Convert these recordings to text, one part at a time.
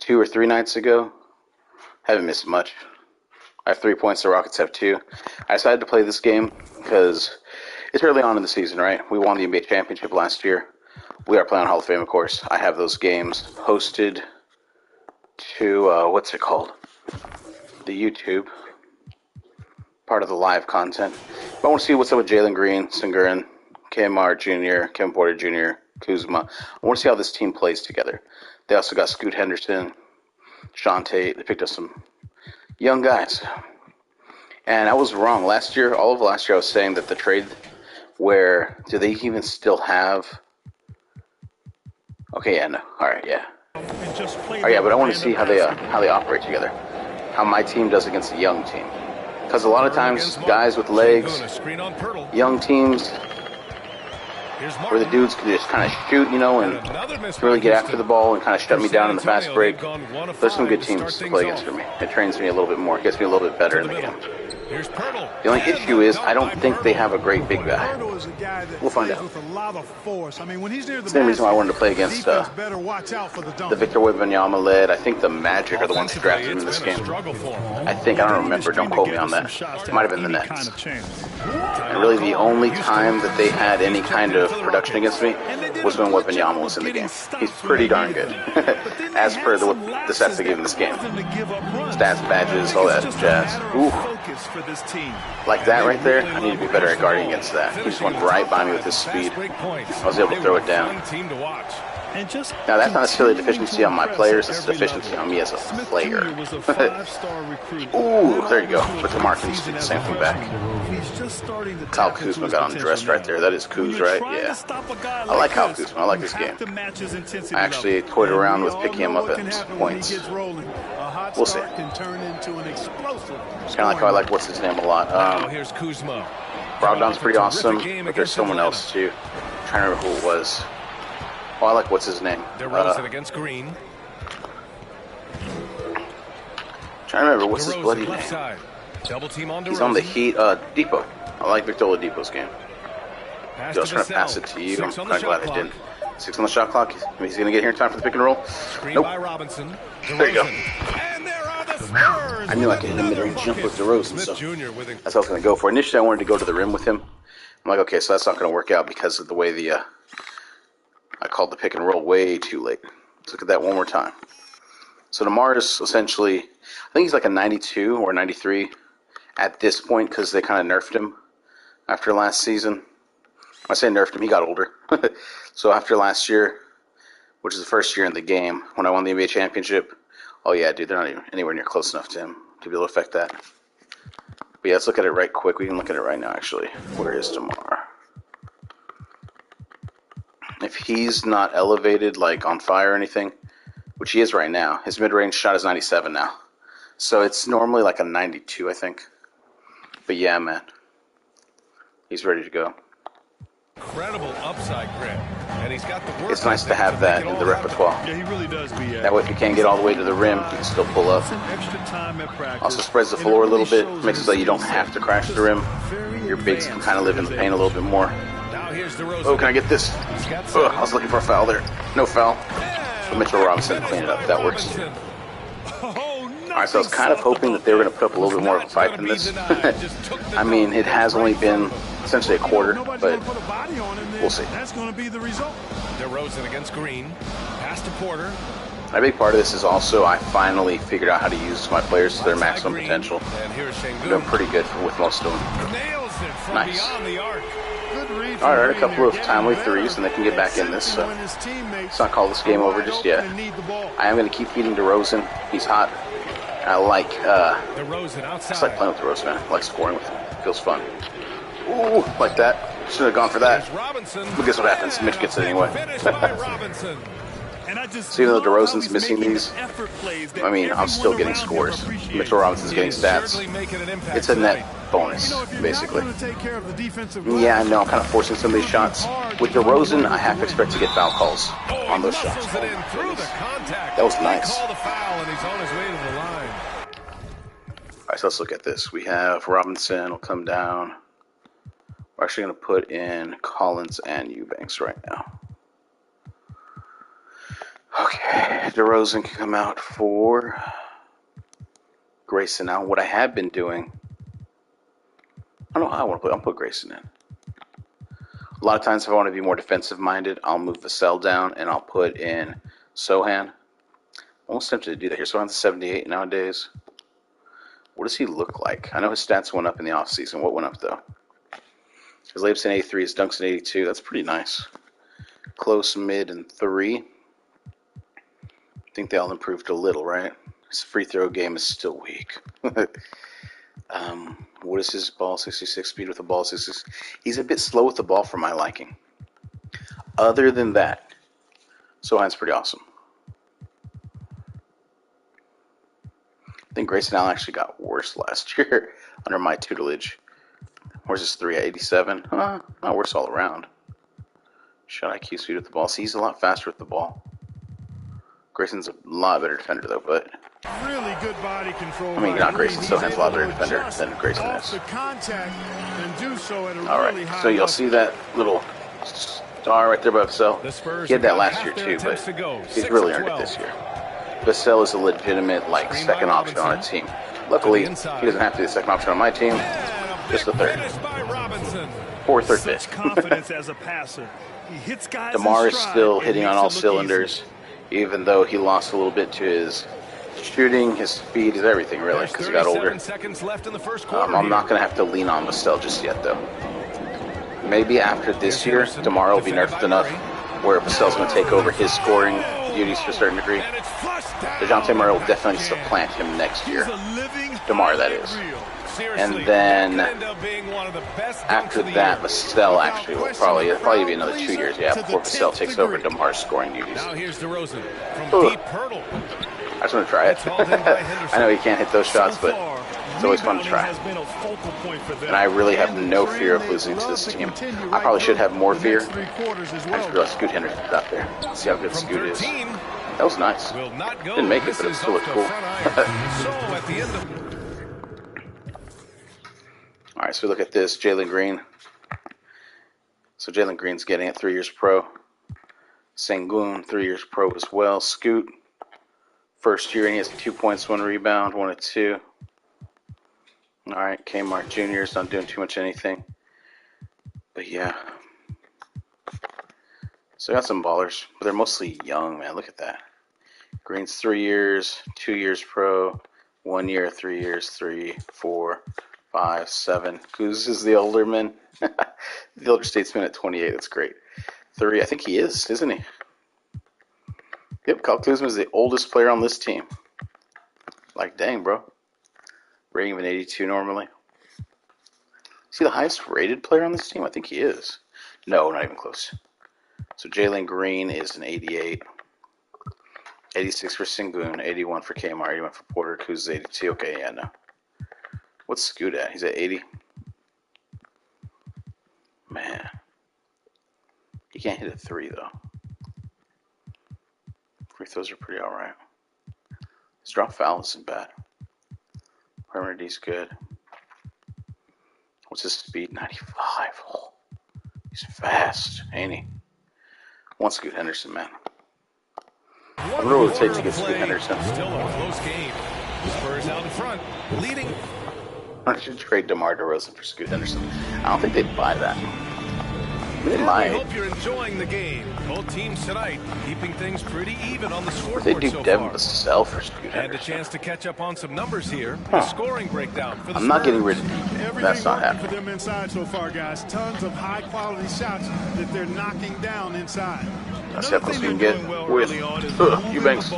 2 or 3 nights ago. Haven't missed much. I have 3 points, the Rockets have 2. I decided to play this game because it's early on in the season, right? We won the NBA championship last year. We are playing Hall of Fame, of course. I have those games posted to, what's it called? The YouTube. Part of the live content. But I want to see what's up with Jalen Green, Sengurin, Kmart Jr., Kevin Porter Jr., Kuzma. I want to see how this team plays together. They also got Scoot Henderson, Sean Tate. They picked up some young guys. And I was wrong. Last year, all of last year, I was saying that the trade where, do they even still have... Okay, yeah, no. All right, yeah. Oh, yeah, but I want to see how they operate together. How my team does against a young team. Because a lot of times, guys with legs, young teams, where the dudes can just kind of shoot, you know, and really get after the ball and kind of shut me down in the fast break. There's some good teams to play against for me. It trains me a little bit more. It gets me a little bit better in the game. The only issue is I don't think they have a great big guy. We'll find out. Same reason why I wanted to play against the Victor Wembanyama led. I think the Magic are the ones who drafted him in this game. I don't remember. Don't quote me on that. It might have been the Nets. And really the only time that they had any kind of production against me was when Wembanyama was in the game. He's pretty darn good. As per the stats they gave in this game. Stats, badges, all that jazz. Ooh. Like that right there, I need to be better at guarding against that. He just went right by me with his speed. I was able to throw it down. Now that's not necessarily a deficiency on my players, it's a deficiency on me as a player. Ooh, there you go. But DeMar can do the same thing back. Kyle Kuzma got undressed right there. That is Kuz, right? Yeah. I like Kyle Kuzma. I like this game. I actually toyed around with picking him up at points. We'll see. It's kind of like how I like what's his name a lot. Brogdon's pretty awesome, but there's someone else too. I'm trying to remember who it was. Oh, I like what's his name. Against Green. Trying to remember what's his bloody name. He's on the Heat. Depot. I like Victor Oladipo's game. I was trying to pass it to you. I'm kind of glad I didn't. 6 on the shot clock. He's going to get here in time for the pick and roll. Nope. There you go. I knew I could hit a mid-range jump with DeRozan, so that's what I was going to go for. Initially, I wanted to go to the rim with him. I'm like, okay, so that's not going to work out because of the way I called the pick and roll way too late. Let's look at that one more time. So DeMar is essentially, I think he's like a 92 or 93 at this point because they kind of nerfed him after last season. I say nerfed him, he got older. So after last year, which is the first year in the game, when I won the NBA championship, oh yeah, dude, they're not even anywhere near close enough to him to be able to affect that. But yeah, let's look at it right quick. We can look at it right now, actually. Where is DeMar? If he's not elevated, like on fire or anything, which he is right now, his mid-range shot is 97 now. So it's normally like a 92, I think. But yeah, man. He's ready to go. Incredible upside grip. And he's got the work. It's nice to have that in the repertoire. Yeah, he really does be. That way, if you can't get all the way to the rim, you can still pull up. Also spreads the floor a little bit, makes it so you don't have to crash the rim. Your bigs can kind of live in the paint a little bit more. Oh, can I get this? Ugh, I was looking for a foul there. No foul. But Mitchell Robinson cleaned it up. That works. Alright, so I was kind of hoping that they were going to put up a little bit more of a fight than this. I mean, it has only been essentially a quarter, but we'll see. That's going to be the result. DeRozan against Green. Pass to Porter. A big part of this is also I finally figured out how to use my players to their maximum potential. I'm doing pretty good with most of them. Nice. Alright, a couple of timely threes, and they can get back in this, so let's not call this game over just yet. I am going to keep feeding DeRozan. He's hot. I like just like playing with DeRozan, man. I like scoring with him. It feels fun. Ooh, like that. Should have gone for that. But guess what happens? Mitch gets it anyway. So even though DeRozan's missing these, I mean, I'm still getting scores. Mitchell Robinson's getting stats. It's a net bonus, basically. Yeah, I know, I'm kind of forcing some of these shots. With DeRozan, I have to expect to get foul calls on those shots. That was nice. Alright, so let's look at this. We have Robinson will come down. We're actually going to put in Collins and Eubanks right now. Okay, DeRozan can come out for Grayson. Now, what I have been doing, I don't know how I want to put. I'll put Grayson in. A lot of times, if I want to be more defensive-minded, I'll move Vassell down and I'll put in Sohan. I'm almost tempted to do that here. Sohan's 78 nowadays. What does he look like? I know his stats went up in the offseason. What went up, though? His layups in 83, his dunks in 82. That's pretty nice. Close, mid, and 3. I think they all improved a little, right? His free throw game is still weak. What is his ball? 66 speed with the ball. 66. He's a bit slow with the ball for my liking. Other than that, Sohan's pretty awesome. I think Grayson Allen actually got worse last year under my tutelage. Where's his 3 at 87? Not worse all around. Shot IQ, speed with the ball. See, he's a lot faster with the ball. Grayson's a lot better defender, though, but... Really good body control. I mean, not Grayson, Sohan's a lot better defender than Grayson is. Alright, so you'll see that little star right there by Vassell. He had that last year, too, but he's really earned it this year. Vassell is a legitimate, like, second option on a team. Luckily, he doesn't have to be the second option on my team, just the third. Or third fifth. DeMar is still hitting on all cylinders, even though he lost a little bit to his shooting, his speed, his everything, really, because he got older. I'm not going to have to lean on Vassell just yet, though. Maybe after this year, DeMar will be nerfed enough where Vassell's going to take over his scoring duties to a certain degree. DeJounte Murray will definitely supplant him next year. DeMar, that is. And then after that, Vassell actually will probably be another 2 years, before Vassell takes over DeMar's scoring duties. Now here's DeRozan from deep hurdle. I just want to try it. I know he can't hit those shots, but it's always fun to try. And I really have no fear of losing to this team. I probably should have more fear. I just realized Scoot Henderson's out there. Let's see how good Scoot is. That was nice. Didn't make it, but it still looked cool. Alright, so look at this. Jalen Green. So Jalen Green's getting it 3 years pro. Sengun, 3 years pro as well. Scoot, first year, and he has 2 points, 1 rebound, 1 and 2. Alright, Kmart Jr. is not doing too much anything. But yeah. So I got some ballers, but they're mostly young, man. Look at that. Green's 3 years, 2 years pro, 1 year, 3 years, 3, 4, 5, 7. Kuz is the older man. The older statesman at 28. That's great. 3. I think he is, isn't he? Yep, Kyle Kuzma is the oldest player on this team. Like, dang, bro. Rating of an 82 normally. Is he the highest rated player on this team? I think he is. No, not even close. So Jalen Green is an 88. 86 for Sengun, 81 for Kmart, 81 for Porter, Kuz is 82. Okay, yeah, no. What's Scoot at? He's at 80. Man. He can't hit a 3, though. Free throws are pretty alright. His drop foul isn't bad. Perimeter D's good. What's his speed? 95. Oh, he's fast, ain't he? One Scoot Henderson, man. I wonder what it would take to get Scoot Henderson. Still a close game. Spurs out in front, leading. I should trade DeMar DeRozan for Scoot Henderson. I don't think they'd buy that. They might. We hope you're enjoying the game. Both teams tonight keeping things pretty even on the scoreboard They do so Devin far. Vassell for Scoot Henderson. And a chance to catch up on some numbers here. The scoring breakdown for the I'm not getting Spurs. rid of him. That's not happening. For them inside so far, guys. Tons of high-quality shots that they're knocking down inside. Let's see how close we can get with Eubanks.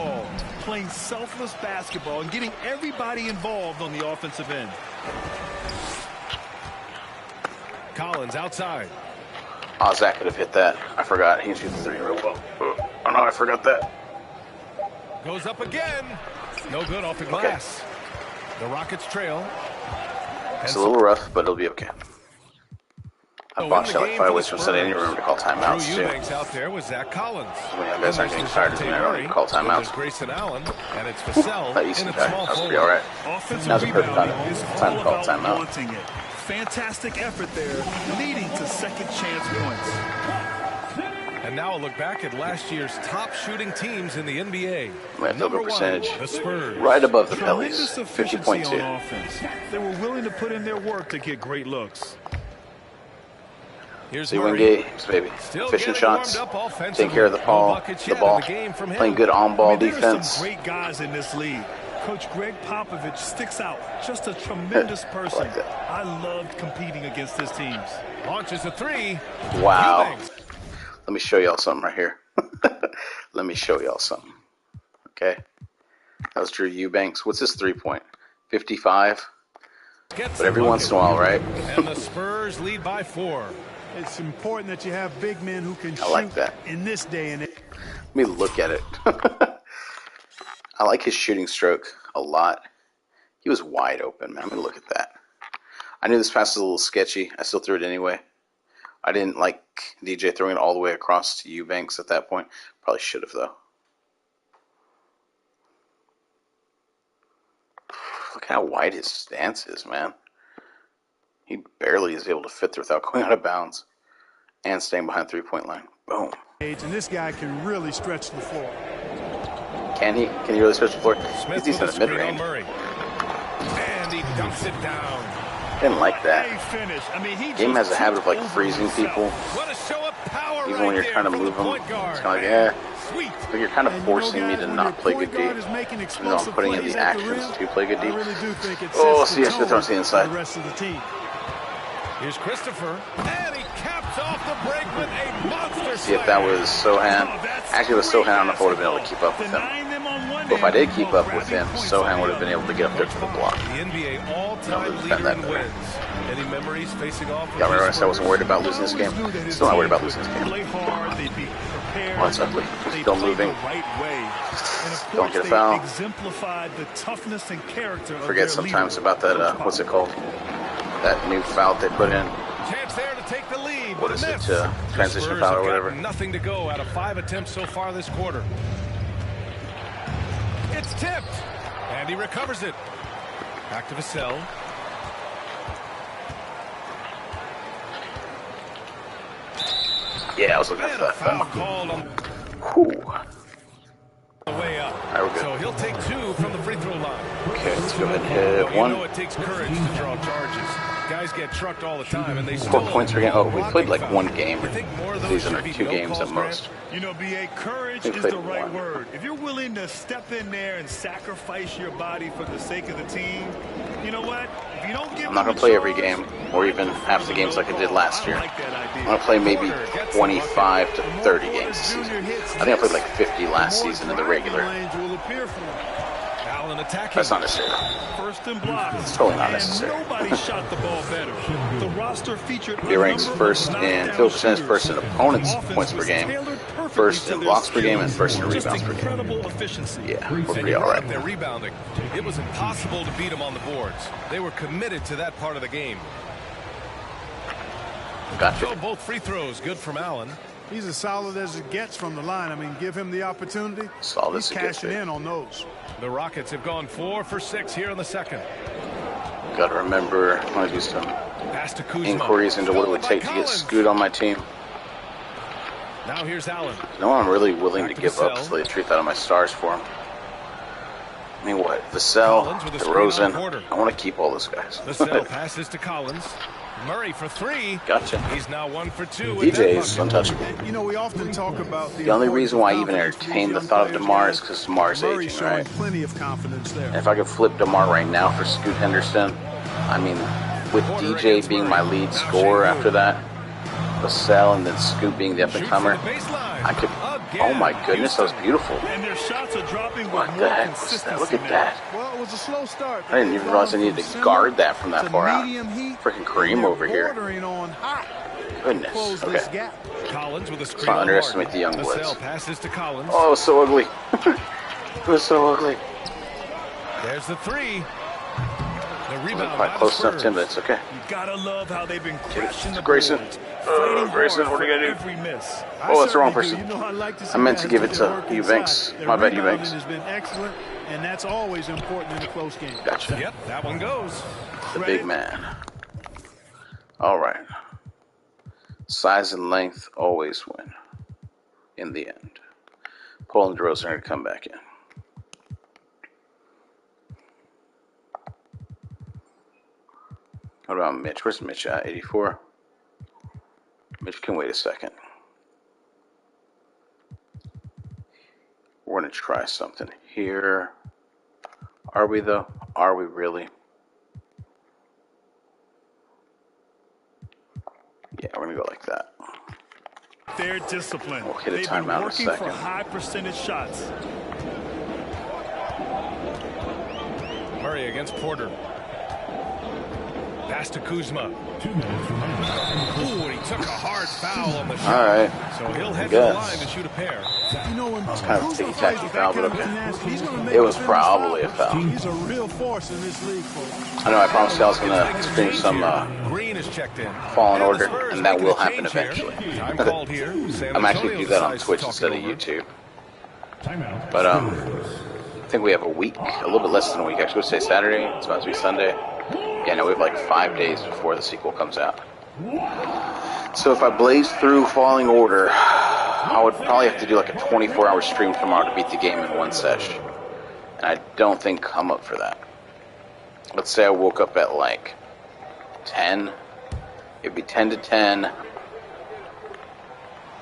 Playing selfless basketball and getting everybody involved on the offensive end. Collins outside. Oh, Zach could have hit that. I forgot. He can shoot the 3 real well. Oh, no, I forgot that. Goes up again. No good off the glass. The Rockets trail. It's a little rough, but it'll be okay. I botched out like 5 ways from setting. I didn't remember to call timeouts, too. Eubanks out there with Zach Collins. When you guys aren't getting tired of me, I remember to call timeouts. Grayson Allen, and it's Vassell That used to in be a small That was pretty forward. alright. Now's the perfect time to call timeout. Wanting it. Fantastic effort there, leading to second chance points. And And now a look back at last year's top shooting teams in the NBA. Field goal percentage the Spurs. right above the Pellies, Tremendous efficiency 50.2. on offense. They were willing to put in their work to get great looks. Here's So you win games, baby. Efficient shots, taking care of the ball, playing good on-ball defense. There are some great guys in this league. Coach Greg Popovich sticks out. Just a tremendous person. I loved competing against his teams. Launches a three. Wow. Let me show y'all something right here. Let me show y'all something. Okay. That was Drew Eubanks. What's his 3-point? 55? But every once in a while, right? And the Spurs lead by 4. It's important that you have big men who can I like that. in this day and age. Let me look at it. I like his shooting stroke a lot. He was wide open, man. Let me look at that. I knew this pass was a little sketchy. I still threw it anyway. I didn't like DJ throwing it all the way across to Eubanks at that point. Probably should have, though. Look how wide his stance is, man. He barely is able to fit through without going out of bounds and staying behind the 3-point line. Boom. And this guy can really stretch the floor. Can he? Can he really stretch the floor? Smith He's decent at mid-range. And he dumps it down. Didn't like that. I mean, Game has a habit of like freezing people. What a show of power Even when you're trying to move them, it's kind of like, but you're kind of forcing me to not play good D. Even though I'm putting in the actions to play good D. Oh, C.S. Smith on the inside. Here's Christopher, and he caps off the break with a monster. See if that was Sohan. Actually, with Sohan, I don't know if I would have been able to keep up with him. But if I did keep up with him, Sohan would have been able to get up there to the block. The NBA all-time leader in wins. Any memories facing off? Yeah, remember I said I wasn't worried about losing this game? Still not worried about losing this game. Oh, it's ugly. Still moving. Don't get a foul. Forget sometimes about that, what's it called? That new foul they put in. Chance there to take the lead. What is it? Transition foul or whatever. Nothing to go out of 5 attempts so far this quarter. It's tipped. And he recovers it. Back to Vassell. Yeah, I was looking for that foul. Called on Whew. the way up. Right, we're good. So he'll take 2 from the free throw line. Okay, let's go ahead and hit one. You know it takes courage to draw charges. Guys get trucked all the time, and they 4 still points per game. Oh, we played like one game. I think more of those These are should be 2 no games calls, at most. You know, B.A., courage We is played the right one. word. If you're willing to step in there and sacrifice your body for the sake of the team, you know what? If you don't give I'm not going to play every game, or even half the games like I did last year. I'm going to play maybe 25 to 30 games this season. I think I played like 50 last season in the regular. That's not necessary. First and block. It's totally not necessary. Nobody shot the ball better. The roster featured He ranks first in field percentage, first in opponents' points per game, first in blocks per game, and first in rebounds per game. Yeah, we're pretty all right. They're rebounding. It was impossible to beat them on the boards. They were committed to that part of the game. Gotcha. So both free throws good from Allen. He's as solid as it gets from the line. I mean, give him the opportunity. Solid He's as it gets, cashing baby. in on those. The Rockets have gone 4 for 6 here in the second. Got to remember, I want to do some Pass to Kuzma. inquiries into what it would take to get Scoot on my team. Now here's Allen. You know what I'm really willing to Back to give up Vassell. to lay the truth out of my stars for him? I mean, what? Vassell, Collins with a screen on DeRozan. Porter. I want to keep all those guys. Vassell passes to Collins. Murray for 3. Gotcha. He's now 1 for 2. DJ is untouchable. You know, we often talk about The only reason why I even entertained the thought of DeMar is because DeMar's aging, right? Plenty of confidence there. And if I could flip DeMar right now for Scoot Henderson, I mean, with DJ being my lead scorer after that, Vassell and then Scoot being the up-and-comer, I could... Oh my goodness, that was beautiful. And their shots are dropping with What the more heck was consistency that? Look at now. that. Well, it was a slow start. I didn't even realize I needed to guard that from that far out. Freaking Kareem over here. On hot. Goodness. Close Okay. this gap. Collins with a screen. Let's not on underestimate Harden. the young blitz. Vassell passes to Collins. Oh, it was so ugly. It was so ugly. There's the 3. The rebound. Quite by close the enough, Tim, but Spurs. it's okay. You gotta love how they've been crushing the Grayson. boards, Oh, fighting Grayson, hard what are you gonna for do? every miss. Oh, that's the wrong certainly person. do. You know, I like to see I meant to guys give put it their to work Eubanks. inside. Their My bad, rebounding Eubanks. has been excellent, and that's always important in a close game. Gotcha. Yep, that one goes. The big man. All right. Size and length always win. in the end. Paul and DeRozan are going to come back in. What about Mitch? Where's Mitch at? 84? Mitch can wait a second. We're going to try something here. Are we, though? Are we really? Yeah, we're going to go like that. They're disciplined. We'll hit a They've timeout been working in a for second. high percentage shots. Murray against Porter. Pass to Kuzma. 2 minutes remaining. Ooh, and he took a hard foul on the shot. All right. So he'll head to the line to shoot a pair. You know, when It's kind of a ticky-tacky foul, but okay. he's gonna make It was a probably a foul. He's a real force in this league, folks. I know I promised you I was going to stream some Green is checked in. Fallen Order, Spurs and that making will a happen change here. eventually. Time called here. San I'm actually Antonio do that on decides to Twitch talk instead it of over. YouTube. Timeout. But I think we have a week, a little bit less than a week. Actually, we'll say Saturday. It's about to be Sunday. Yeah, no, we have like 5 days before the sequel comes out. So if I blaze through Falling Order, I would probably have to do like a 24-hour stream tomorrow to beat the game in one sesh. And I don't think I'm up for that. Let's say I woke up at like 10. It'd be 10 to 10,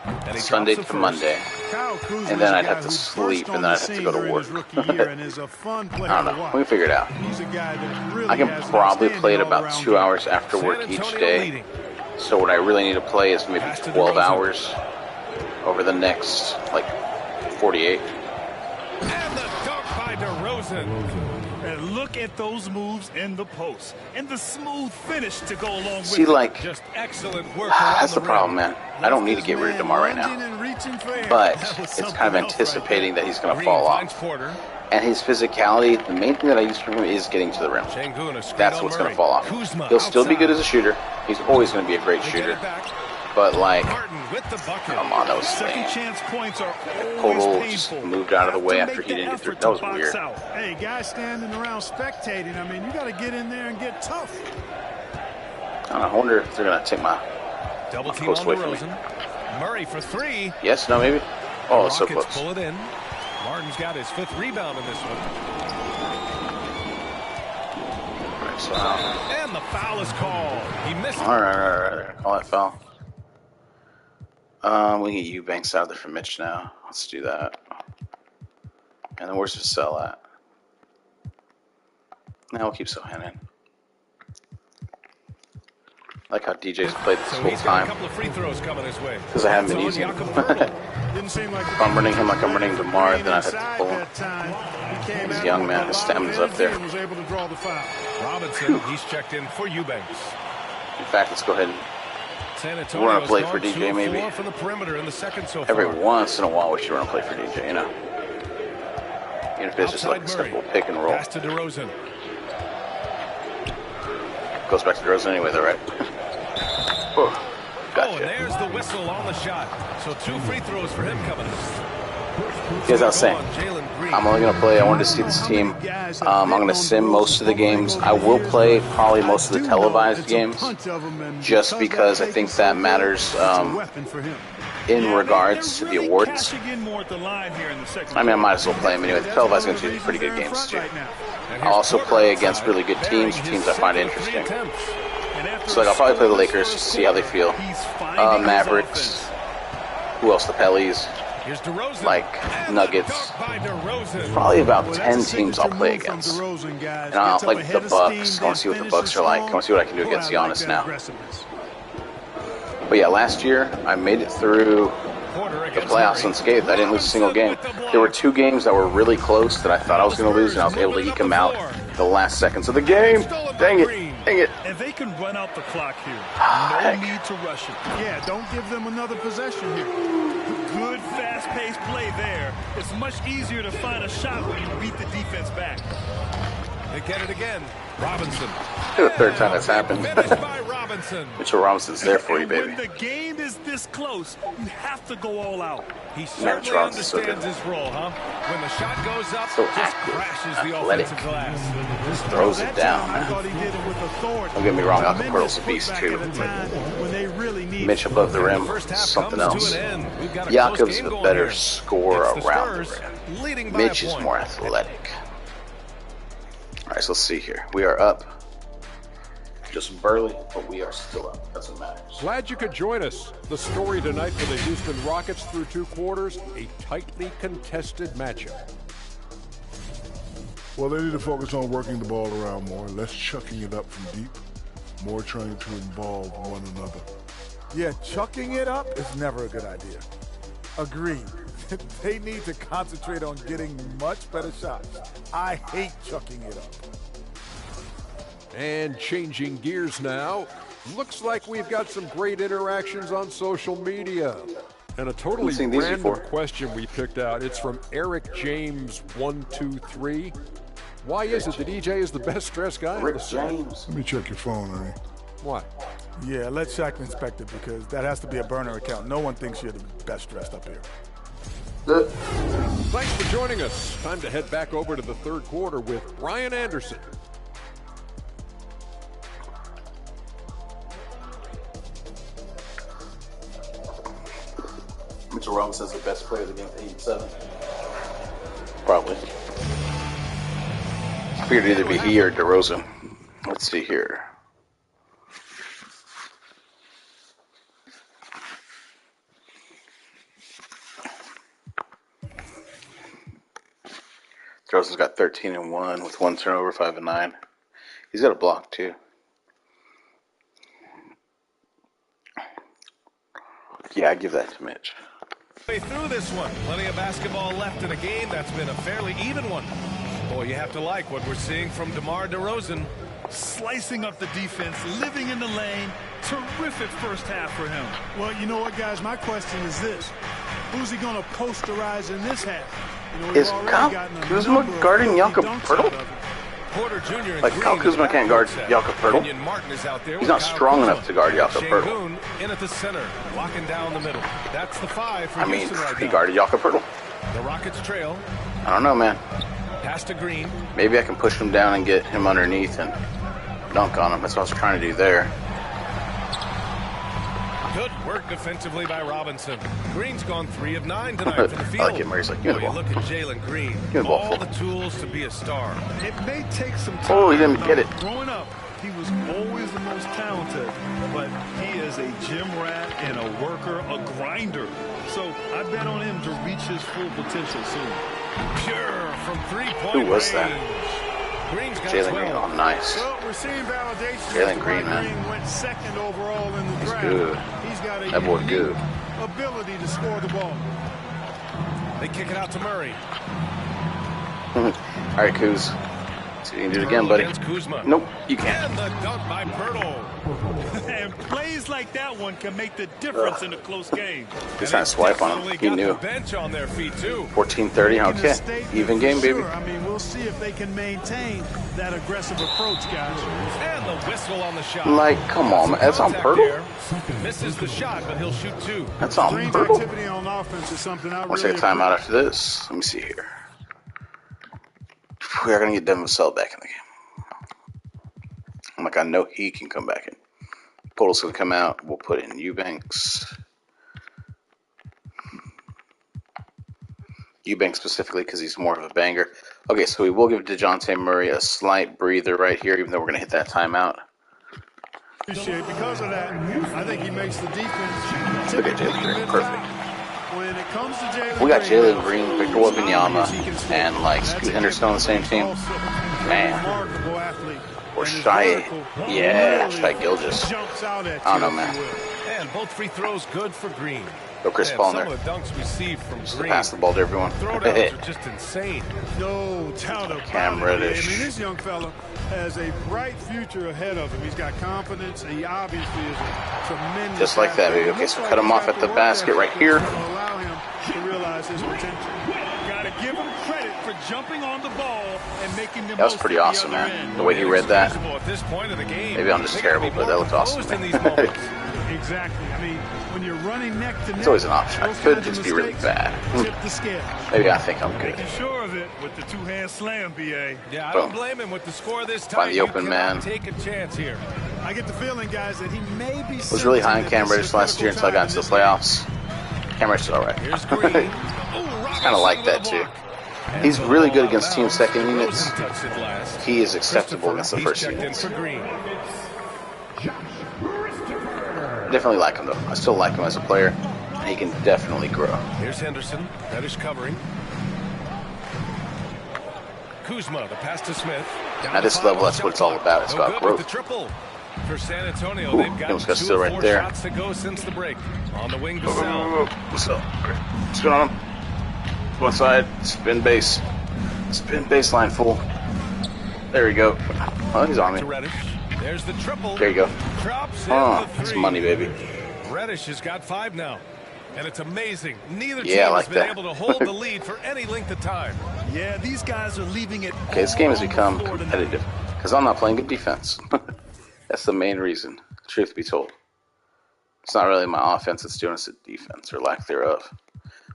And he Sunday drops to it Monday. Kuzma's And then a I'd guy have to who sleep, burst and on then I'd the have to scene go to during work. his rookie year and is a fun player I don't to know. watch. We can figure it out. He's a guy that really I can has an probably play it outstanding about all-around 2 game. hours after work San each Antonio day. leading. So what I really need to play is maybe Pass to 12 DeRozan. hours over the next, like, 48. And the dunk by DeRozan. And look at those moves in the post. And the smooth finish to go along with See, it. like, Just excellent work around that's the rim. problem, man. I don't need to get rid of DeMar right now. But it's kind of anticipating that he's going to Green fall finds off. Porter. And his physicality, the main thing that I use from him is getting to the rim. Sengun, a screen That's on what's going Murray. to fall off. Kuzma He'll still be outside. good as a shooter. He's always going to be a great They get shooter. it back. But, like, Martin with the bucket. come on, that was Second lame. chance points are Total always just painful. moved out of the way Have to after make he the didn't get through. effort That was to box weird. out. Hey, guys standing around spectating. I mean, you got to get in there and get tough. I don't know, I wonder if they're going to take my Double team close on away from me. DeRozan. Murray for three. Yes, no, maybe? Oh, it's so Rockets close. pull it in. Martin's got his 5th rebound in this one. So, And the foul is called. He missed. all right. Call that foul. We can get Eubanks out there for Mitch now. Let's do that. And then where's Vassell at? Now we'll keep Sohan in. I like how DJ's played this So whole he's got a time. couple of free throws coming his way. Because I haven't been So using him. Jakob Poeltl. Didn't seem like If I'm running him like I'm running DeMar, then I'd have to pull him. He's young, man. His stamina's up there. Was able to draw the foul. Robinson, he's checked in for Eubanks. In fact, let's go ahead and San We're Antonio gonna play for DJ, maybe. for the perimeter in the second so every far. once in a while we should run a play for DJ, you know? Even if it's just like a Outside Murray. simple pick and roll. Pass to DeRozan. Goes back to DeRozan anyway, though, right? Oh, Oh, and gotcha. there's the whistle on the shot. So 2 free throws for him coming up. As I was saying, Jalen Green. I'm only going to play. I wanted to see this team. I'm going to sim most of the games. I will play probably most of the televised games just because I think that matters in regards to the awards. I mean, I might as well play them anyway. The televised games are pretty good games, too. I'll also play against really good teams I find interesting. So like, I'll probably play the Lakers just to see how they feel. Mavericks. Who else? The Pellies. Here's DeRozan. Like Nuggets. Dunk by DeRozan. Probably about 10 teams I'll play against. And I'll like the Bucks. I want to see what the Bucks are like. I want to see what I can do against Giannis now. But yeah, last year I made it through the playoffs unscathed. I didn't lose a single game. There were 2 games that were really close that I thought I was going to lose, and I was able to eke them out the last seconds of the game. Dang it. Dang it. And they can run out the clock here. Ah, No heck. need to rush it. Yeah, don't give them another possession here. Good fast-paced play there. It's much easier to find a shot when you beat the defense back. They get it again. Robinson. The third time that's happened. Finished by Robinson. Mitchell Robinson's there for you, baby. When the game is this close, you have to go all out. He certainly understands his role, huh? When the shot goes up, So just active, crashes the athletic. offensive glass. Just throws it down. Don't get me wrong, Alcapardo's a beast too. Mitch above the rim, something else. Jakob's a better scorer around the rim. Mitch is more athletic. All right, so let's see here. We are up. Just barely, but we are still up. That's what matters. Glad you could join us. The story tonight for the Houston Rockets through 2 quarters, a tightly contested matchup. Well, they need to focus on working the ball around more, less chucking it up from deep, more trying to involve one another. Yeah, chucking it up is never a good idea. Agreed. They need to concentrate on getting much better shots. I hate chucking it up. And changing gears now, looks like we've got some great interactions on social media. And a totally random question we picked out. It's from Eric James 123. Why is it that EJ is the best dressed guy? Rick James. Let me check your phone, honey. Why? Yeah, let Shaq inspect it because that has to be a burner account. No one thinks you're the best dressed up here. Thanks for joining us. Time to head back over to the third quarter with Ryan Anderson. Mitchell Robinson's the best player of the game, 87. Probably. I figured it'd either be he or DeRozan. Let's see here. DeRozan's got 13 and 1 with 1 turnover, 5 and 9. He's got a block too. Yeah, I give that to Mitch. Through this one, plenty of basketball left in a game that's been a fairly even one. Boy, you have to like what we're seeing from DeMar DeRozan. Slicing up the defense, living in the lane. Terrific first half for him. Well, you know what, guys? My question is this. Who's he going to posterize in this half? You know, is Kyle Kuzma guarding Jakob Poeltl? Porter Jr. Like, Kyle Kuzma can't guard Jakob Poeltl. He's not strong enough to guard Jakob Poeltl. In at the center, locking down the middle. That's the 5 for Houston right now. He guarded Jakob Poeltl. The Rockets trail. I don't know, man. Pass to Green. Maybe I can push him down and get him underneath and dunk on him. That's what I was trying to do there. Good work defensively by Robinson. Green's gone 3 of 9 tonight from the field. I like it, Murray's like, give me the ball. Look at Jalen Green. Give me the ball. All the tools to be a star. It may take some time. Oh, he didn't get it. Growing up, he was always the most talented, but he is a gym rat and a worker, a grinder. So I bet on him to reach his full potential soon. Pure from 3-point Who was that? Green's got Jalen Green. Oh, nice. Well, we're seeing validation. Jalen Green, man. Green went second overall in the draft. Good. He's got a That boy good. ability to score the ball. They kick it out to Murray. All right, Kuz. See if you can do it again, buddy. Nope, you can't. And the dunk by Poeltl. And plays like that one can make the difference in a close game. He's trying to swipe on him. He knew. Bench on their feet too. 14-30, okay. Even game, baby. Sure. I mean, we'll see if they can maintain that aggressive approach, guys. And the whistle on the shot. Like, come on, man. That's on Poeltl? Misses the shot, but he'll shoot 2. That's on Green's Poeltl? activity on offense is something I I'll really take a timeout after this. Let me see here. We are going to get Devin Vassell back in the game. I'm like, I know he can come back in. Poeltl's going to come out. We'll put in Eubanks. Eubanks specifically because he's more of a banger. Okay, so we will give DeJounte Murray a slight breather right here, even though we're going to hit that timeout. appreciate because of that. I think he makes the defense. Look at Jalen Green, perfect. When it comes to Jalen, We got Jalen Green, Victor Wembanyama, and like Scoot Henderson on the same team. Man. Or Shai, yeah, Shai Gilgeous. I don't know, man. And both free throws good for Green. Go Chris Paul in there. Some of the dunks received from Green. Pass the ball to everyone. Throwdowns are just insane. No doubt about Cam it. Reddish. I mean, this young fella has a bright future ahead of him. He's got confidence. He obviously is a tremendous. Just like that, baby. Okay, so cut him off at the basket right here. Allow him to realize his potential. Got it give him credit for jumping on the ball and making the That was pretty awesome, man. The way he read that. Maybe I'm just terrible, but that looked awesome. Exactly. I mean, when you're running neck to neck, it's always an option. I could just be really bad. Maybe I think I'm good. Making sure of it with the two-hand slam, BA. Yeah, I don't blame him with the score this time. Find the open man. Take a chance here. I get the feeling, guys, that he may be. Was really high in Cam Reddish last year until I got into the playoffs. Cam Reddish is all right. Here's Green. Kind of like that too. He's really good against team second units. He is acceptable against the first units. I definitely like him though. I still like him as a player, and he can definitely grow. Here's Henderson. Reddish covering. Kuzma, the pass to Smith. At this level, that's what it's all about. It's about growth. For San Antonio, Ooh, they've got almost got still right there. shots to go since the break. On the wing, Vassell. What's up? What's going on? One side, spin base. Spin baseline full. There we go. Oh, he's on me. There's the triple. There you go. Oh, it's money, baby. Reddish has got 5 now. And it's amazing. Neither team Yeah, I like has been that. able to hold the lead for any length of time. Yeah, these guys are leaving it. Okay, this game has become competitive because I'm not playing good defense. That's the main reason, truth be told. It's not really my offense that's doing us at defense, or lack thereof.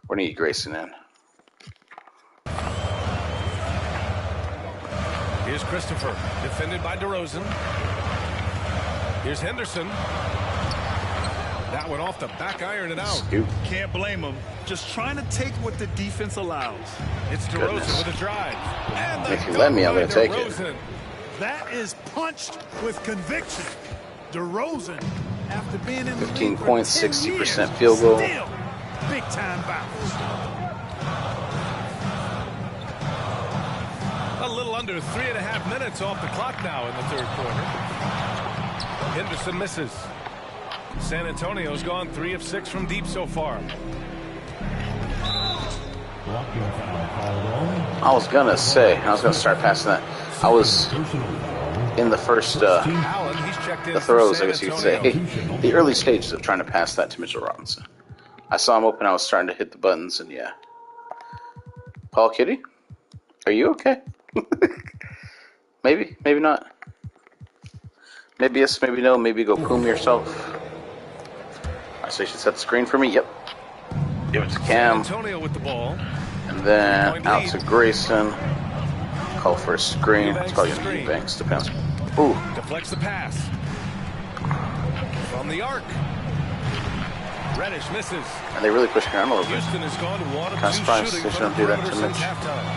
We're going to get Grayson in. Here's Christopher, defended by DeRozan. Here's Henderson. That one off the back iron and out. Scoop. Can't blame them. Just trying to take what the defense allows. It's DeRozan with a drive. And If you let me, I'm going to take it. That is punched with conviction. DeRozan, after being in 15 points, 60% field goal. Still big time bounce. A little under 3.5 minutes off the clock now in the third quarter. Henderson misses. San Antonio's gone 3 of 6 from deep so far. I was going to say, I was going to start passing that. I was in the first, the throws, I guess you could say, the early stages of trying to pass that to Mitchell Robinson. I saw him open, I was starting to hit the buttons, and yeah. Paul Kitty, are you okay? Maybe, maybe not. Maybe yes, maybe no, maybe go poom yourself. So you should set the screen for me. Yep. Give it to Cam. Antonio with the ball. And then out to Grayson. Call for a screen. It's probably going to be Banks. Depends. Ooh. Deflects the pass. From the arc. Reddish misses. And they really push around a little bit. Houston has gone to 1 of 2 Kind of surprised shooting they from shouldn't do that perimeter too much. since halftime.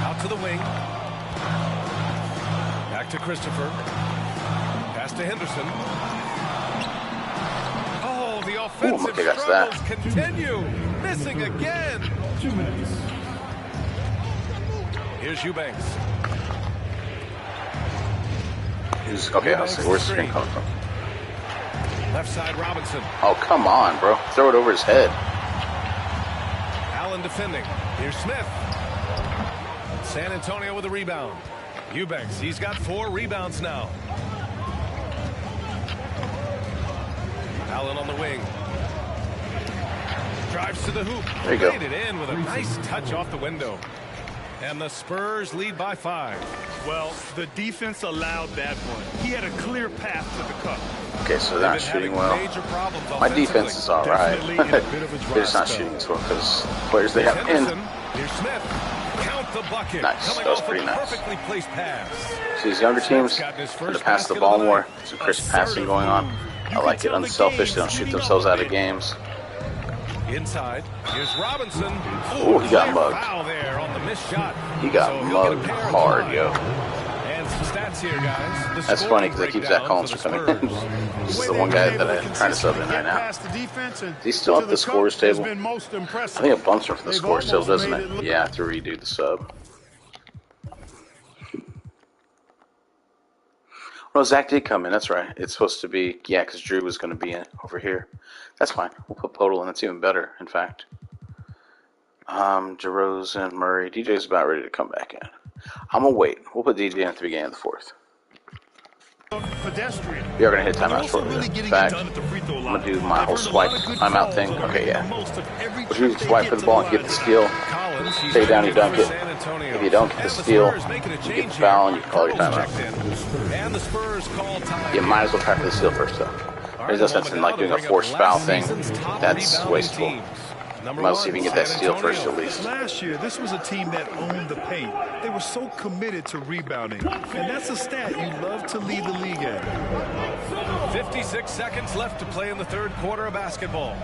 Out to the wing. Back to Christopher. Pass to Henderson. The offensive struggles continue. Missing again. 2 minutes. Here's Eubanks. Okay, I'll see. Where's the screen coming from? Left side Robinson. Oh, come on, bro. Throw it over his head. Allen defending. Here's Smith. San Antonio with a rebound. Eubanks, he's got 4 rebounds now. Allen on the wing. Drives to the hoop. There you go. Laid it in with a nice touch off the window. And the Spurs lead by 5. Well, the defense allowed that one. He had a clear path to the cup. Okay, so they're not shooting well. My defense is all right. They're just not shooting as well because players they have in. Here's Smith. Count the bucket. Nice. That was pretty nice. Perfectly placed pass. See, these younger teams are to pass the ball more. Some crisp passing going on. I like it. Unselfish. They don't shoot themselves out of games. Inside, here's Robinson. Oh, he got mugged. Foul there on the missed shot. He got mugged hard, yo. And some stats here, guys. That's funny because I keep Zach Collins from coming in. This is the one guy that I'm trying to sub in right now. Is he still at the scores table? I think it bumps him from the scores table, doesn't it? Yeah, I have to redo the sub. Well, Zach did come in. That's right. It's supposed to be, yeah, because Drew was going to be in over here. That's fine. We'll put Podol in. It's even better, in fact. DeRozan, Murray. DJ's about ready to come back in. I'm going to wait. We'll put DJ in at the beginning of the fourth. We are going to hit timeouts shortly. In fact, I'm going to do my whole swipe timeout thing. Okay, yeah. Would you swipe for the ball and get the steal? Collins. Take it down, you dunk it. If you don't get the steal, you get the foul, and you call your timeout. And the Spurs call time. You might as well try for the steal first, though. There's no sense in like doing a forced foul thing. That's wasteful. Might as well see if you can get that steal first at least. Last year, this was a team that owned the paint. They were so committed to rebounding. And that's a stat you love to lead the league at. 56 seconds left to play in the third quarter of basketball.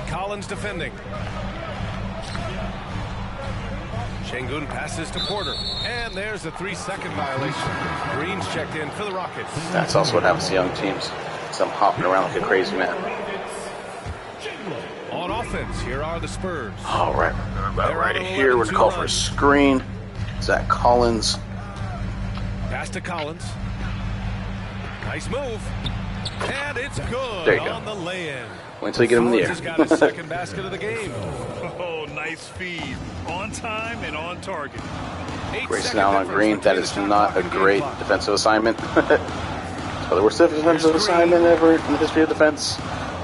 Collins defending. Şengün passes to Porter. And there's a 3-second violation. Green's checked in for the Rockets. That's also what happens to young teams. I'm hopping around like a crazy man. On offense, here are the Spurs. All right, about right here. We're going to call for a screen. Zach Collins. Pass to Collins. Nice move. And it's good. There you go. On the lay-in. Wait until you get him in the air. He's got his second basket of the game. Oh, nice feed. On time and on target. Grayson Allen on Green. That is not a great defensive assignment. The worst defensive assignment ever in the history of defense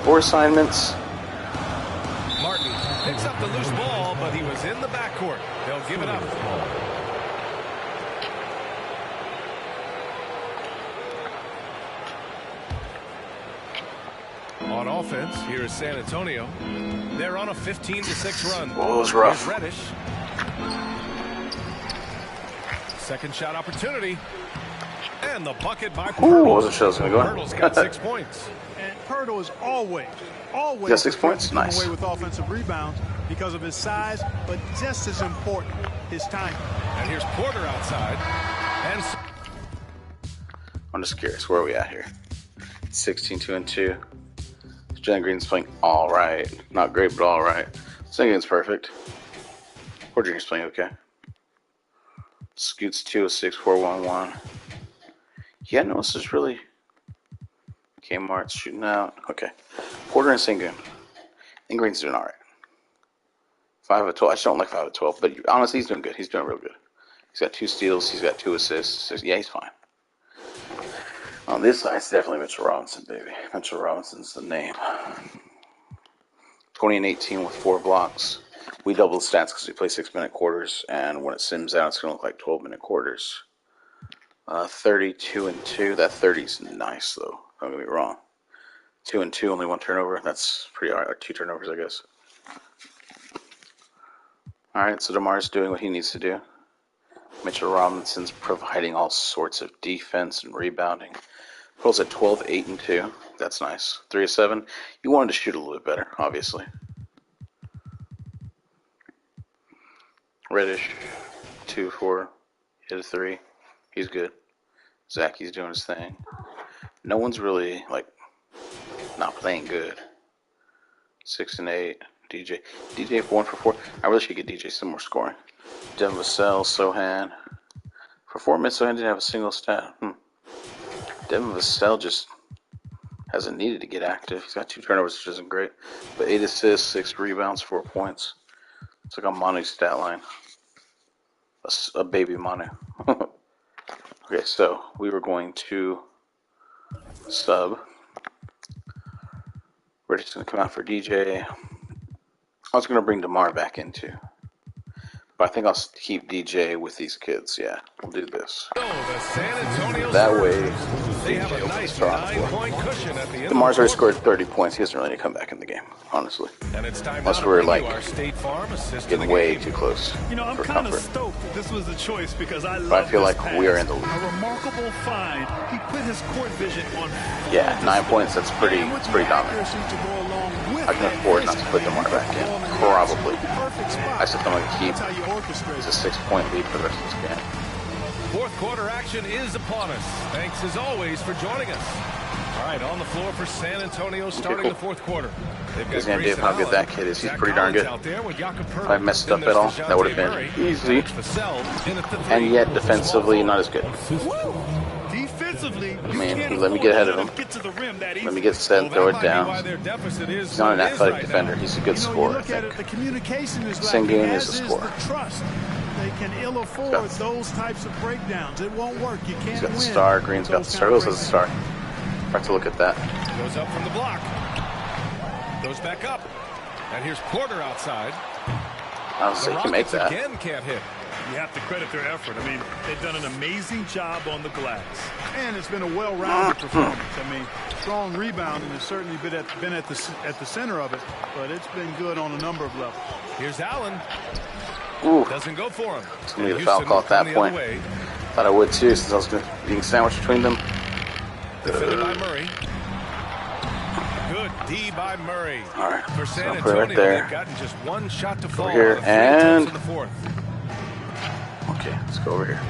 or assignments. Martin picks up the loose ball, but he was in the backcourt. They'll give it up. On offense, here is San Antonio. They're on a 15-6 run. Oh, it was rough. Here's Reddish. Second shot opportunity. And the bucket by Pirtle. Wasn't sure I was going to go. Pirtle's got 6 points. And Pirtle is always got 6 points. Nice. Away with offensive rebounds because of his size, but just as important, his timing. And here's Porter outside. And I'm just curious, where are we at here? 16-2-2. Jalen Green's playing all right. Not great, but all right. Singing's perfect. Porter Jr.'s playing okay. Scoots 2-6, 4-1-1. Yeah, no, this is really... Kmart's shooting out. Okay. Porter and Sengun. And Green's doing all right. 5 of 12. I just don't like 5 of 12, but honestly, he's doing good. He's doing real good. He's got 2 steals. He's got 2 assists. Yeah, he's fine. On this side, it's definitely Mitchell Robinson, baby. Mitchell Robinson's the name. 20 and 18 with 4 blocks. We double the stats because we play 6-minute quarters, and when it sims out, it's going to look like 12-minute quarters. 32 and 2. That 30's nice, though. Don't get me wrong. 2 and 2, only 1 turnover. That's pretty all right. Or 2 turnovers, I guess. All right, so DeMar's doing what he needs to do. Mitchell Robinson's providing all sorts of defense and rebounding. Pulls at 12, 8 and 2. That's nice. 3 of 7. You wanted to shoot a little bit better, obviously. Reddish, 2 4, hit a 3. He's good. Zach, he's doing his thing. No one's really, not playing good. 6 and 8. DJ 1 for 4. I really should get DJ some more scoring. Devin Vassell, Sohan. For 4 minutes, Sohan didn't have a single stat. Devin Vassell just hasn't needed to get active. He's got 2 turnovers, which isn't great. But 8 assists, 6 rebounds, 4 points. It's like a Manu's stat line. A baby Manu. Okay, so we were going to sub. We're just going to come out for DJ. I was going to bring DeMar back in too. But I think I'll keep DJ with these kids. Yeah, we'll do this. That way, DJ will nice start. DeMar's already scored 30 points. He doesn't really need to come back in the game, honestly. Unless we're getting way too close. I'm kind of stoked that this was a choice because I feel like we are in the lead. A remarkable find. He put his court vision on. Yeah, 9 points. That's pretty dominant. I can afford not to put DeMar back in. Probably. I still think I'm going to keep. It's a 6-point lead for the rest of this game. Fourth quarter action is upon us. Thanks as always for joining us. All right, on the floor for San Antonio starting the fourth quarter. There's going to be how good that kid is. He's pretty darn good. If I messed up at all, that would have been easy. And yet, defensively, not as good. I mean, let me get ahead of him. Let me get set and throw it down. He's not an athletic defender. He's a good scorer, I think. Sengun is a scorer. They can ill afford those types of breakdowns. It won't work. You can't He's got the win. star. Green's got the star. Who else has the star? Have to look at that. Goes up from the block. Goes back up. And here's Porter outside. I was saying, he can make that. Again can't hit. You have to credit their effort. I mean, they've done an amazing job on the glass. And it's been a well-rounded performance. I mean, strong rebounding has certainly been at the center of it, but it's been good on a number of levels. Here's Allen. Ooh. Doesn't go for him. It's going to be a foul call at that point. Thought I would too, since I was being sandwiched between them. Defended by Murray. Good D by Murray. All right, for San so I'll put it Antonio, right there. they've gotten just one shot to fall. Over here, out of 3 and attempts in the fourth. Okay, let's go over here.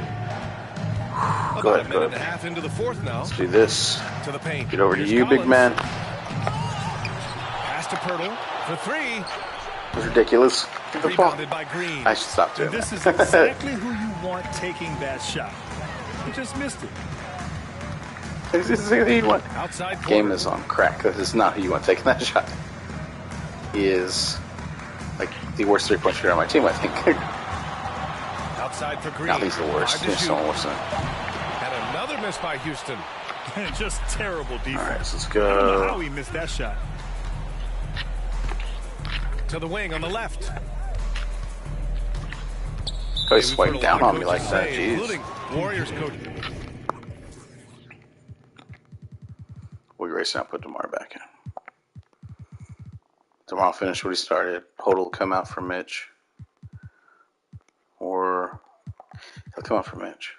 Go ahead, a minute and a half into the fourth now. Let's do this. To the paint. Get over to you, big man. Pass to Pirtle for 3. That's ridiculous. Rebounded by Green. I should stop doing This that. is exactly who you want taking that shot. He just missed it. This is who you want. Outside Game is on crack. This is not who you want taking that shot. He is like the worst three-point shooter on my team, I think. Outside for Green. Now he's the worst. He's so worse than. And another miss by Houston. Just terrible defense. All right, so let's I don't know go. how he missed that shot. To the wing on the left. Oh, he's swiping down on me like that. Jeez. Including Warriors coach. We'll erase and put DeMar back in. DeMar will finish what he started. Holt will come out for Mitch. Or he'll come out for Mitch.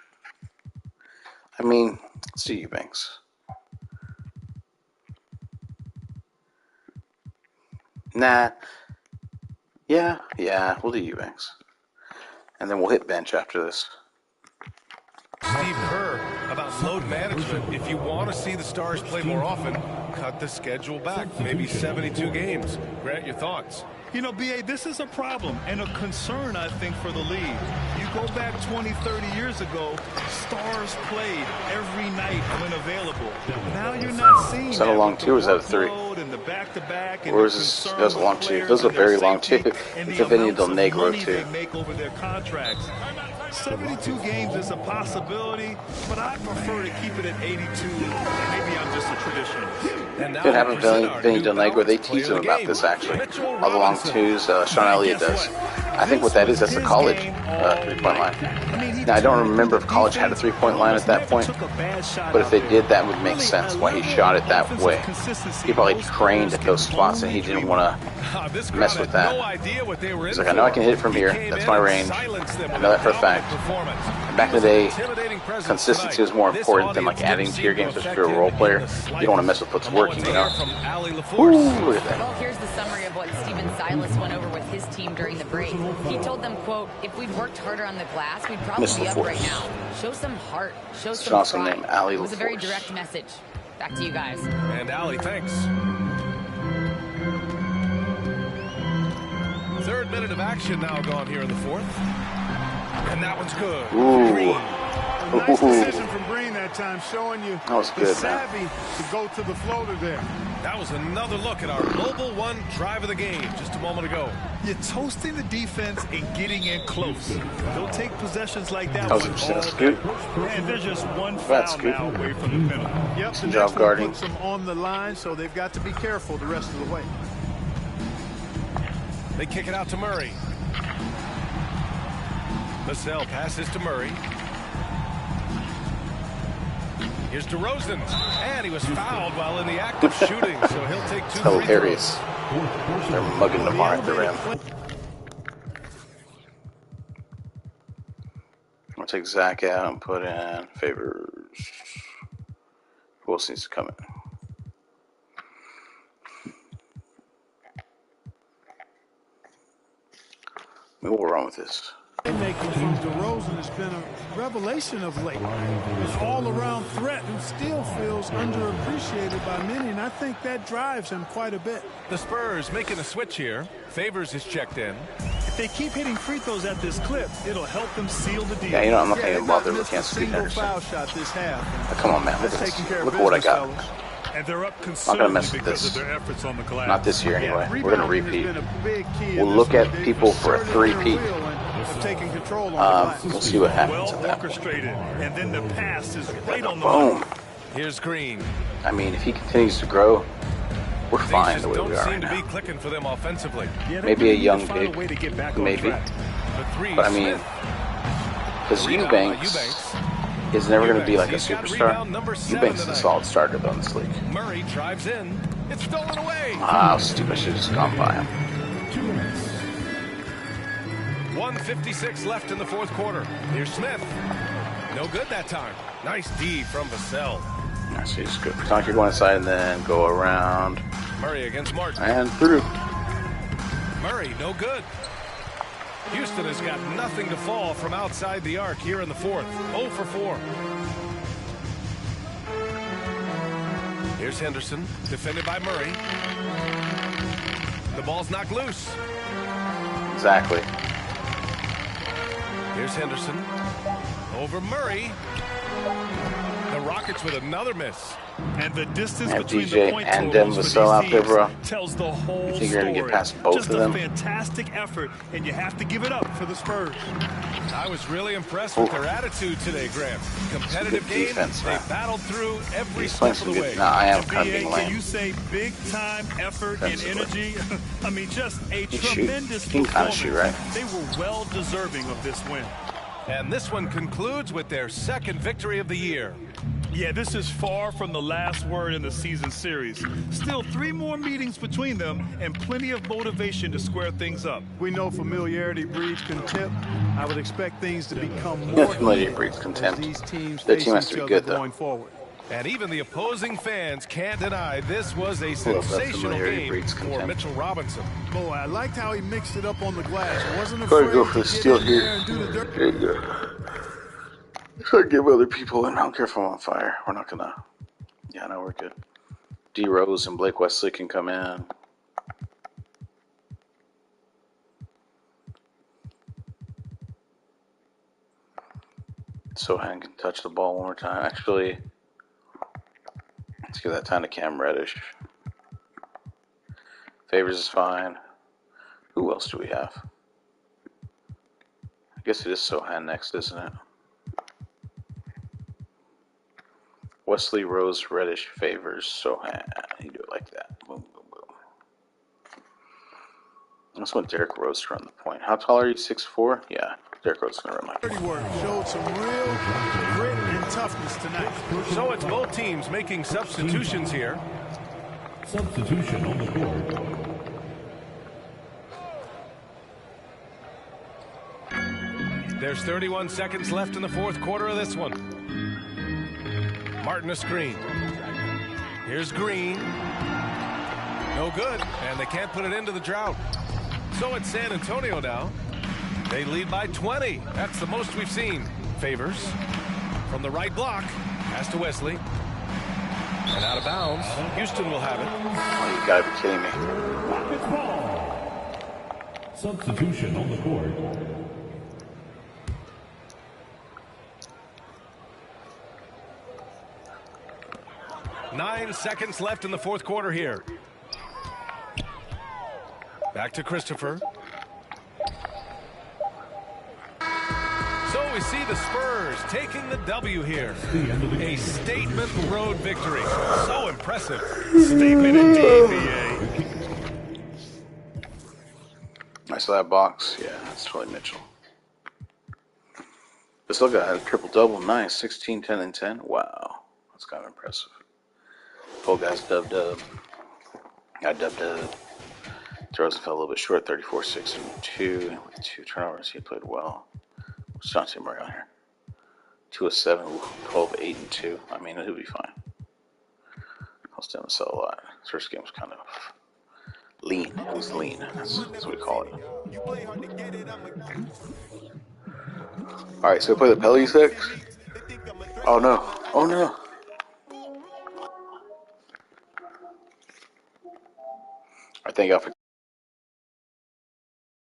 I mean, let's do Eubanks. Nah. Yeah, we'll do Eubanks. And then we'll hit bench after this. Steve Kerr about load management. If you want to see the Stars play more often, cut the schedule back. Maybe 72 games. Grant, your thoughts? You know, B.A., this is a problem and a concern, I think, for the league. You go back 20, 30 years ago, Stars played every night when available. Now you're not seeing Is that a long two or is that a 3? and the back-to-back and or is this? That was a long 2. Those are very long 2. It's a Vinny Del Negro 2. They make over their contracts. 72 games is a possibility, but I prefer to keep it at 82. Maybe I'm just a traditionalist. Could have a Vinny Del Negro. They teach them about this actually. All the long 2s, Sean Elliott does. I think what that is, that's a college 3-point line. Now I don't remember if college had a 3-point line at that point, but if they did, that would make sense why he shot it that way. He probably trained at those spots and he didn't want to mess with that. He's like, I know I can hit it from here. That's my range. I know that for a fact. And back in the day, consistency was more important than like adding to your game, especially if you're a role player. You don't want to mess with what's working, you know? Ooh, look at that. Well, here's the summary of what Steven Silas went over with his team during the break. He told them, quote, if we'd worked harder on the glass, we'd probably be up right now. Show some heart. Show some pride. It was a very direct message. Back to you guys. And Allie, thanks. Third minute of action now gone here in the fourth. And that one's good. Ooh. Nice decision from Green that time, showing you that the savvy to go to the floater there. That was another look at our Mobile One drive of the game just a moment ago. You're toasting the defense and getting in close. They'll take possessions like that. That's good. And they're just one foul now away from the penalty. Yep, the job guarding. puts them on the line, so they've got to be careful the rest of the way. They kick it out to Murray. Vassell passes to Murray. Here's DeRozan, and he was fouled while in the act of shooting, so he'll take 2 free hilarious. They're mugging DeMar at the rim. I'm going to take Zach out and put in Favors. Who else needs to come in? Maybe we'll run with this. Making from DeRozan has been a revelation of late. An all-around threat who still feels underappreciated by many, and I think that drives him quite a bit. The Spurs making a switch here. Favors is checked in. If they keep hitting free throws at this clip, it'll help them seal the deal. Yeah, you know, I'm not going to bother with Kansas City Henderson. Foul shot this half. Come on, man. Look at this. Look at what I got. And they're up I'm not going to mess with this. Not this year, anyway. We're going to repeat. We'll look at people for a 3-peat. We'll see what happens at that point. And then the pass is right on the boom. Here's Green. I mean, if he continues to grow, we're fine the way we are right now. Maybe a young big, maybe. But I mean, because Eubanks is never going to be like a superstar. Eubanks is a solid starter though in this league. Murray drives in. It's stolen away. Ah, stupid! I should have just gone by him. 1:56 left in the fourth quarter. Here's Smith. No good that time. Nice D from Vassell. So you just go Tonka go inside and then go around. Murray against Martin. And through. Murray, no good. Houston has got nothing to fall from outside the arc here in the fourth. 0 for 4. Here's Henderson, defended by Murray. The ball's knocked loose. Exactly. Here's Henderson. Over Murray. The Rockets with another miss. And the distance between DJ the point and Dem Vassell out there, bro. Tells the whole you think you're gonna get past both Just of them? a fantastic effort, and you have to give it up for the Spurs. I was really impressed with their attitude today, Grant. Competitive game. Defense, they battled through every He's step of the way. No, I am kind of being lame. Can you say big time effort and energy? I mean, just a tremendous performance. Kind of shoot, right? They were well deserving of this win. And this one concludes with their second victory of the year. Yeah, this is far from the last word in the season series. Still 3 more meetings between them and plenty of motivation to square things up. We know familiarity breeds contempt. I would expect things to become more familiarity breeds contempt. These teams Their team has to be good, though. Going forward. And even the opposing fans can't deny this was a sensational game for Mitchell Robinson. Boy, I liked how he mixed it up on the glass. Wasn't afraid to go for the steal here. There you go. Try to give other people in. I don't care if I'm on fire. We're not gonna. Yeah, no, we're good. D Rose and Blake Wesley can come in. Sohan can touch the ball one more time. Actually, let's give that time to Cam Reddish. Favors is fine. Who else do we have? I guess it is Sohan next, isn't it? Wesley, Rose, Reddish, Favors, Sohan. You do it like that. Boom, boom, boom. I just want Derrick Rose to run the point. How tall are you? 6'4"? Yeah, Derrick Rose is going to run my point. Showed some real grit and toughness tonight. So it's both teams making substitutions here. Substitution on the board. There's 31 seconds left in the fourth quarter of this one. Martin a screen. Here's Green. No good, and they can't put it into the drought. So it's San Antonio now. They lead by 20. That's the most we've seen. Favors from the right block. Pass to Wesley. And out of bounds. Houston will have it. Oh, you gotta be kidding me. Substitution on the court. Nine seconds left in the fourth quarter here. Back to Christopher. So we see the Spurs taking the W here. A statement road victory. So impressive. Statement indeed, BA. Nice that box. Yeah, that's totally Mitchell. This little guy had a triple-double. Nice. 16, 10, and 10. Wow. That's kind of impressive. Whole guy's dub-dub. Got dub-dub. Throws fell a little bit short. 34, 6, and 2. With 2 turnovers. He played well. What's John Murray on here? 2 of 7. 12, 8, and 2. I mean, he'll be fine. I'll still sell a lot. His first game was kind of lean. It was lean. That's what we call it. Alright, so we play the Pellies next. Oh no. Oh no. I thank y'all for